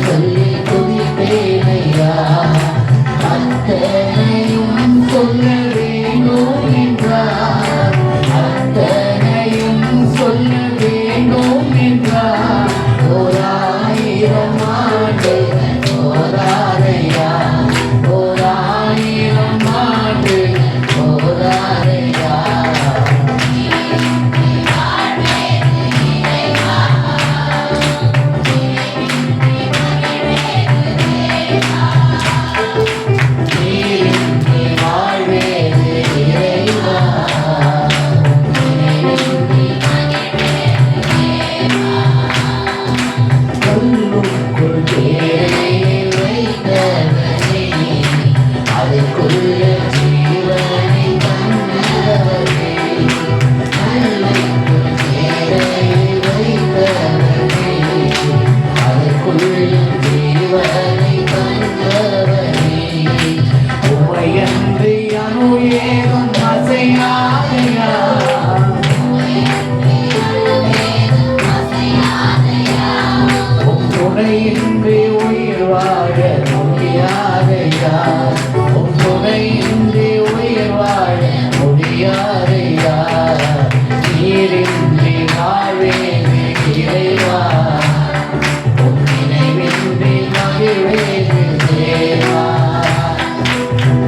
சொல்லி துதிப்பேனையா. அத்தனையும் சொல்ல வேண்டும் என்றார், அத்தனையும் சொல்ல வேண்டும் என்றார். 1000 ஆண்டு போராடையா, 1000 ஆண்டு போராடையா. துணையின்றி உயிர் வாழ முடியாதையா, துணையின்றி உயிர் வாழ முடியாதையா. நீரின்றி வாழ்வேனே இறைவா, உன் நினைவின்றி மகிழ்வேனே தேவா.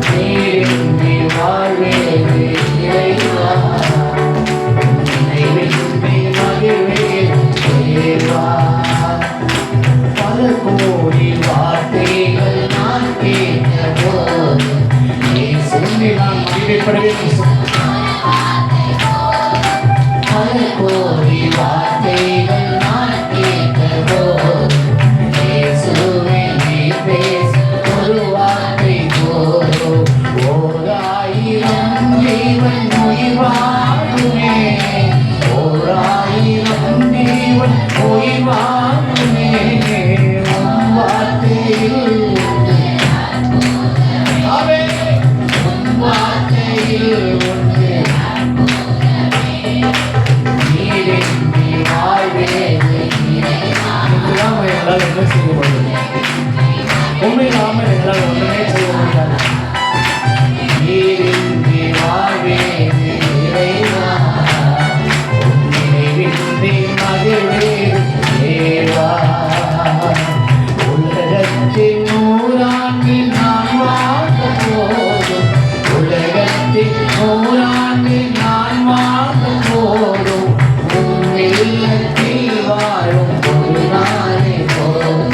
நீரின்றி வாழ்வேனே இறைவா, உன் நினைவின்றி மகிழ்வேனே தேவா. பல கோடி வார்த்தைகள் நான் கேட்டபோது சொல்லி நான் மகிழ்ப்படைவேன். பல கோடி வார்த்தைகள் நான் கேட்டபோது இயேசுவே நீ பேசு ஒரு வார்த்தை போதும். 1000 ஜீவன் உயிர் வாழுமே, 1000 ஜீவன் உயிர் வாழுமே. உண்மையிலாமல் எங்களால் ஒன்றுமே செய்ய முடியாது. நீரின்றி வாழ்வேனே இறைவா, நினைவின்றி மகிழ்வேனே தேவா. உலகத்தின் 100 ஆண்டு நான் வாழ்ந்த போதும், உலகத்தின் 100 ஆண்டு நான் வாழ்ந்த போதும், உன் இல்லத்தில் வாழும் ஒரு நாளே போதும்,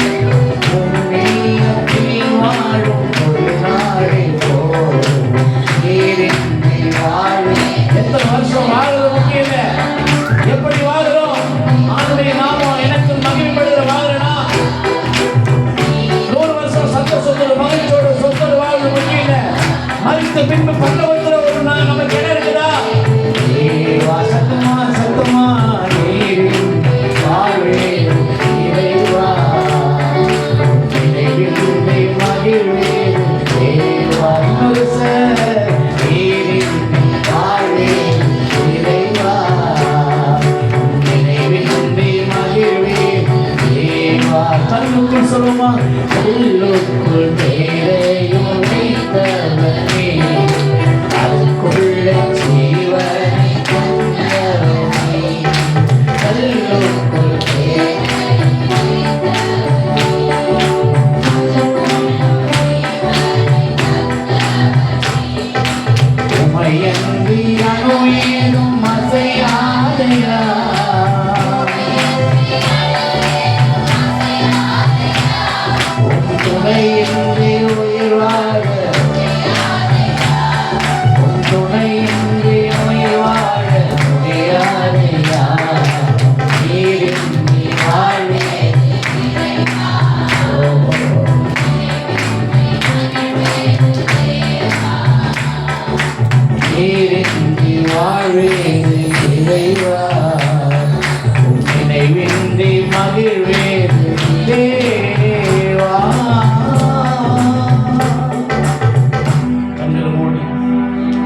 உன் இல்லத்தில் வாழும் ஒரு நாளே போதும். நீரின்றி வாழ்வே. எத்தனை வருஷம் வாழ்றது முக்கியம் இல்லை, எப்படி வாழ்கிறோம். ஆண்டுடைய நாமம் எனக்கு மகிழ்ப்படுகிற வாழ்றனா, 100 வருஷம் சந்தோஷத்தோடு மகிழ்ச்சியோடு சொத்தோடு வாழ்றது முக்கியம் இல்லை. மறித்த பின்பு பல்லவத்தில் ஒரு நாள் நமக்கு இடம் இருக்குதா? தேவா சத்தமா சத்தமா நீரின்றி வாழ்வே இறைவா, நினைவின்றி மகிழ்வே தேவா. இன்னொரு சார் நீரின்றி வாழ்வே இறைவா, நினைவின்றி மகிழ்வே தேவா. கல்லுக்குள் சொல்லுமா, கல்லுக்குள் தேரையும் வைத்தவர்